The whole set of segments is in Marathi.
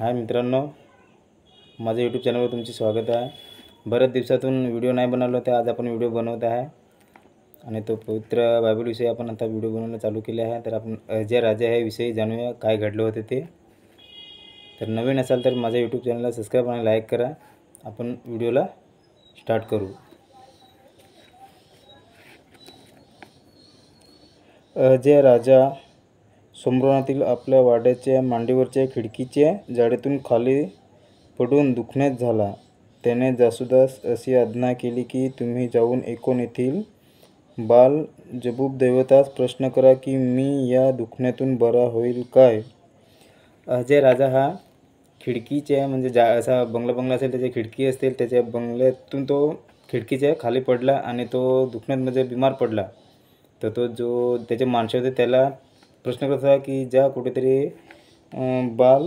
हाय मित्रांनो, माझ्या यूट्यूब चॅनलवर तुमचे स्वागत आहे। बरेच दिवसातून व्हिडिओ नाही बनवला होता, आज आपण व्हिडिओ बनवत आहे आणि तो पवित्र बायबल विषयी आपण आता व्हिडिओ बनवणं चालू केले आहे। तर आपण अजय राजा ह्या विषयी जाणूया काय घडलं होते ते। तर नवीन असाल तर माझ्या यूट्यूब चॅनलला सबस्क्राइब आणि लाईक करा। आपण व्हिडिओला स्टार्ट करू। अजय राजा सोमरोनातील आपल्या वाड्याच्या मांडीवरच्या खिडकीच्या जाळीतून खाली पडून दुःखण्यात झाला। त्याने जासूदास अशी आज्ञा केली की तुम्ही जाऊन एकोन येथील बाल जबूब देवतास प्रश्न करा की मी या दुःखण्यातून बरा होईल काय। अजय राजा हा खिडकीच्या म्हणजे असा बंगला असेल, त्याची खिडकी असतील, त्याच्या बंगल्यातून तो खिडकीच्या खाली पडला आणि तो दुःखण्यात म्हणजे बिमार पडला। तर तो जो त्याचे माणसं होते त्याला प्रश्न करत होता की ज्या कुठेतरी बाल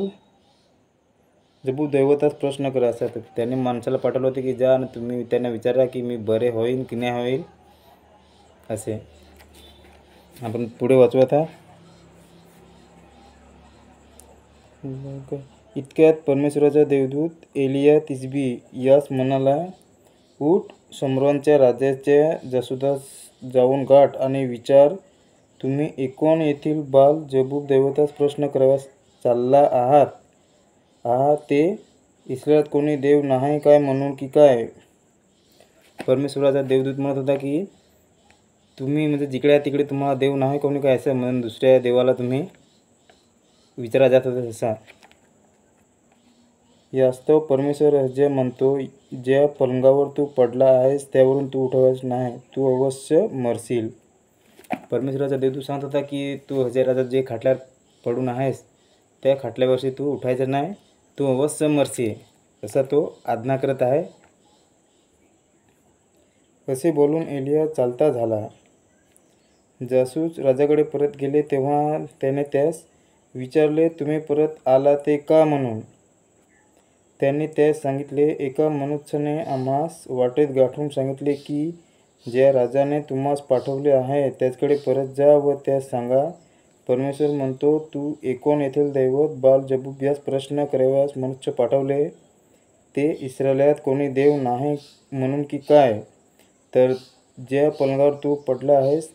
जबूब देवतास प्रश्न करा असा। तर त्याने माणसाला पाठवलं होते की जा आणि तुम्ही त्यांना विचारा की मी बरे होईन की नाही होईल असे। आपण पुढे वाचूयात आहे। इतक्यात परमेश्वराचा देवदूत एलिया तिसबी यास म्हणाला, उठ, शमरोनच्या राजाच्या जासूदास जाऊन गाठ आणि विचार, तुम्ही एकोन येथील बाल जबूब देवतास प्रश्न कराव्यास चालला आहात ते इस्रायलात कोणी देव नाही काय म्हणून की काय। परमेश्वराचा देवदूत म्हणत होता की तुम्ही म्हणजे जिकडे तिकडे तुम्हाला देव नाही कोणी काय असं म्हणून दुसऱ्या देवाला तुम्ही विचारा जात होता तसा। यास्तव परमेश्वर अजय म्हणतो, ज्या पलंगावर तू पडला आहेस त्यावरून तू उठायच नाही, तू अवश्य मरशील। परमेश्वराचा देवदूत सांगत होता की तू अजय राजा जे खाटल्यावर पडून आहेस त्या खाटल्यावरशी तू उठायचं नाही, तू अवश्य मरशील असा तो आज्ञा करत आहे। असे बोलून एलिया चालता झाला। जासूस राजाकडे परत गेले तेव्हा त्याने त्यास विचारले, तुम्ही परत आला ते का म्हणून। त्यांनी त्यास सांगितले, एका मनुष्याने आम्हास वाटेत गाठून सांगितले की ज्या राजाने तुम्हास पाठवले आहे त्याचकडे परत जा व त्यास सांगा, परमेश्वर म्हणतो, तू एकोन येथील दैवत बाल जबूब यास प्रश्न कराव्यास मनुष्य पाठवले, ते इस्रायलात कोणी देव नाही म्हणून की काय। तर ज्या पलंगावर तू पडला आहेस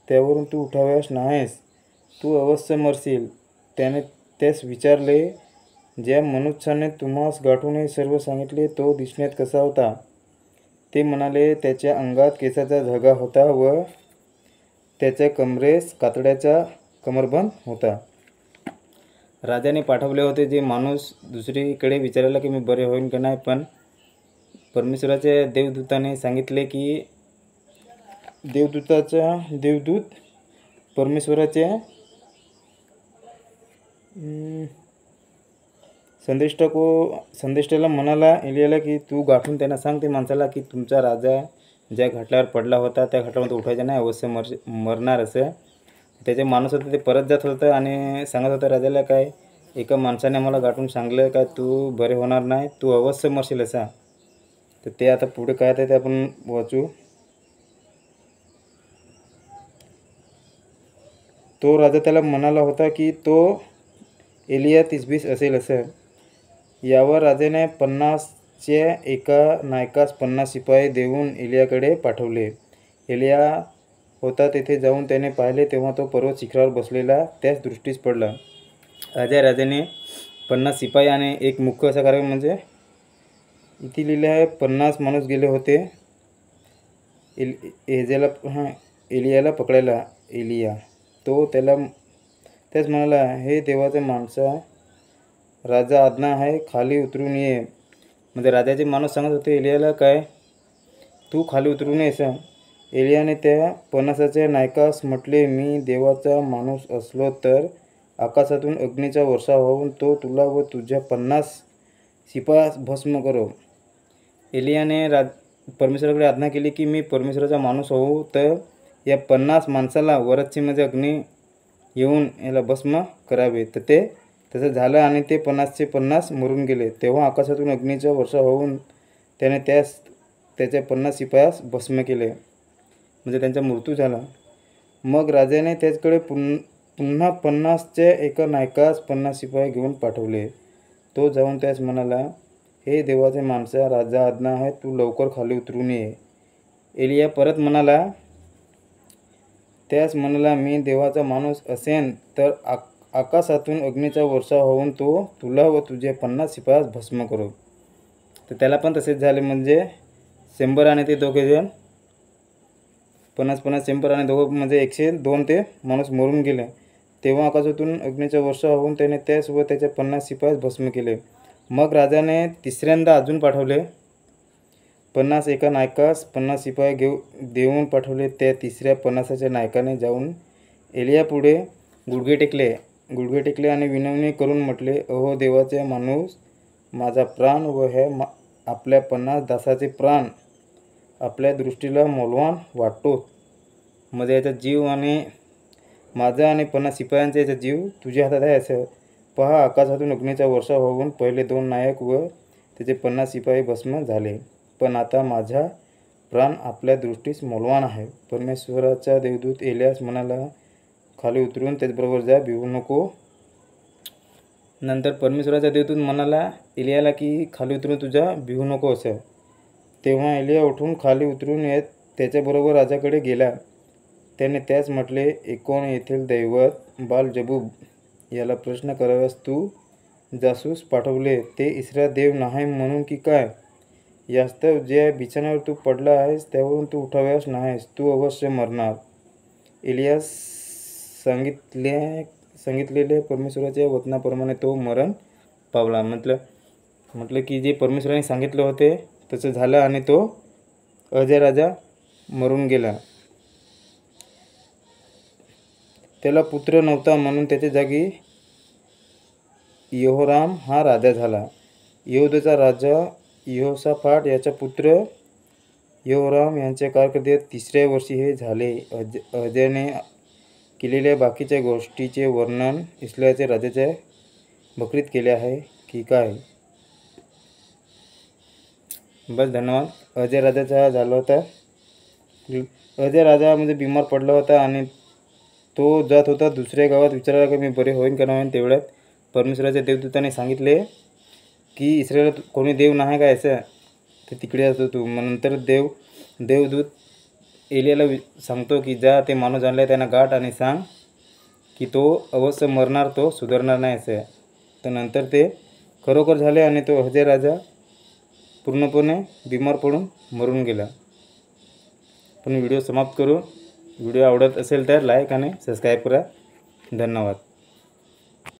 त्यावरून तू उठाव्यास नाहीस, तू अवश्य मरशील। त्याने त्यास विचारले, ज्या मनुष्याने तुम्हास गाठून हे सर्व सांगितले तो दिसण्यात कसा होता। ते म्हणाले, त्याच्या अंगात केसाचा धागा होता व त्याच्या कमरेस कातड्याचा कमरबंद होता। राजाने पाठवले होते जे माणूस दुसरीकडे विचारायला की मी बरे होईन की नाही, पण परमेश्वराच्या देवदूताने सांगितले की देवदूत परमेश्वराच्या संदेष्टाला म्हणाला एलियाला की तू गाठून त्यांना सांग ते माणसाला की तुमचा राजा ज्या घाटल्यावर पडला होता त्या घाटल्यावर उठायचा नाही, अवश्य मरणार असं। त्याचे माणूस होते ते परत जात होतं आणि सांगत होतं राजाला, काय एका माणसाने मला गाठून सांगलं काय तू बरे होणार नाही, तू अवश्य मरशील असा। तर ते आता पुढे काय ते आपण वाचू। तो राजा त्याला म्हणाला होता की तो एलिया तिसबीस असेल असं। यावर राजाने 50च्या एका नायकास 50 शिपाई देऊन एलियाकडे पाठवले। एलिया होता तेथे जाऊन त्याने पाहिले तेव्हा तो पर्वत शिखरावर बसलेला त्यास दृष्टीस पडला। अजय राजाने 50 शिपाई आणि एक मुख्य असा कार्यक्रम म्हणजे इथे लिहिले आहे 50 माणूस गेले होते एलियाला पकडायला। एलिया तो त्याच म्हणाला, हे देवाचे माणसा, राजा आज्ञा आहे खाली उतरून ये। म्हणजे राजाचे माणूस सांगत होते एलियाला काय तू खाली उतरून ये असं। एलियाने त्या 50च्या नायकास म्हटले, मी देवाचा माणूस असलो तर आकाशातून अग्नीचा वर्षाव होऊन तो तुला व तुझ्या 50 शिपायास भस्म करो। एलियाने परमेश्वराकडे आज्ञा केली की मी परमेश्वराचा माणूस होऊ तर या 50 माणसाला वरची म्हणजे अग्नी येऊन याला भस्म करावे। तर ते तसं झालं आणि ते 50चे 50 मरून गेले। तेव्हा आकाशातून अग्नीचा वर्षा होऊन त्याने त्याच्या 50 शिपायास भस्म केले, म्हणजे त्यांचा मृत्यू झाला। मग राजाने त्याचकडे पुन्हा 50च्या एका नायकास 50 शिपाई घेऊन पाठवले। तो जाऊन त्यास म्हणाला, हे देवाचे माणसा, राजा आज्ञा आहे, तू लवकर खाली उतरून ये. एलिया परत त्यास म्हणाला, मी देवाचा माणूस असेन तर आकाशातून अग्नीचा वर्षाव होऊन तो तुला व तुझे 50 शिपायास भस्म करो. तर त्याला पण तसेच झाले. म्हणजे 100 आणि ते दोघेजण 50 100 आणि दोघं म्हणजे 102 ते माणूस मरून गेले. तेव्हा आकाशातून अग्नीचा वर्षाव होऊन त्याने त्यास व त्याच्या 50 शिपायास भस्म केले. मग राजाने तिसऱ्यांदा अजून पाठवले. 50 एका नायकास 50 शिपाई देऊन पाठवले. त्या तिसऱ्या 50च्या नायकाने जाऊन एलियापुढे गुडघे टेकले आणि विनवणी करून म्हटले, अहो देवाचे माणूस, माझा प्राण व हे आपल्या 50 दासाचे प्राण आपल्या दृष्टीला मौल्यवान वाटतो. म्हणजे याचा जीव आणि माझा आणि 50 शिपायांचा याचा जीव तुझ्या हातात आहे. असं पहा, आकाशातून अग्नीचा वर्षाव होऊन पहिले 2 नायक व त्याचे 50 शिपाई भस्म झाले. पण आता माझा प्राण आपल्या दृष्टीस मौल्यवान आहे. परमेश्वराचा देवदूत एलियास म्हणाला, खाली उतरून त्याचबरोबर जा, भिवू नको. नंतर परमेश्वराचा देवदूत म्हणाला एलियाला की खाली उतरून तुझा भिवू नको असं. तेव्हा एलिया उठून खाली उतरून येत त्याच्याबरोबर राजाकडे गेला. त्याने त्यास म्हटले, कोण येथील दैवत बाल-जबूब याला प्रश्न कराव्यास तू जासूस पाठवले, ते इस्रायल देव नाही म्हणून की काय? यास्तव ज्या बिछाण्यावर तू पडला आहेस त्यावरून तू उठाव्यास नाहीस, तू अवश्य मरणार. एलियास सांगितलेल्या परमेश्वराच्या वचनाप्रमाणे तो मरण पावला. म्हटलं की जे परमेश्वराने सांगितलं होते तसं झालं आणि तो अजय राजा मरून गेला. त्याला पुत्र नव्हता म्हणून त्याच्या जागी यहोराम हा राजा झाला. यहूदाचा राजा यहोशाफाट याचा पुत्र यहोराम यांच्या कारकिर्दीत 3ऱ्या वर्षी हे झाले. अहज्याने केलेल्या बाकीच्या गोष्टीचे वर्णन इस्रायलच्या राजाच्या बकरीत केले आहे की काय? बस, धन्यवाद. अजय राजाचा झाला होता. अजय राजा म्हणजे बिमार पडला होता आणि तो जात होता दुसऱ्या गावात विचारायला की मी बरे होईन का नाही. तेवढ्यात परमेश्वराच्या देवदूताने सांगितले की इस्रायलात कोणी देव नाही का असं, ते तिकडे असतो तू. नंतर देवदूत एलियाला सांगतो की जा, ते माणूस आणलाय त्यांना गाठ आणि सांग की तो अवश्य मरणार, तो सुधारणार नाही असं. तर नंतर ते खरोखर झाले आणि तो अहज्या राजा पूर्णपणे बिमार पडून मरून गेला. पण व्हिडिओ समाप्त करू. व्हिडिओ आवडत असेल तर लाईक आणि सबस्क्राईब करा. धन्यवाद.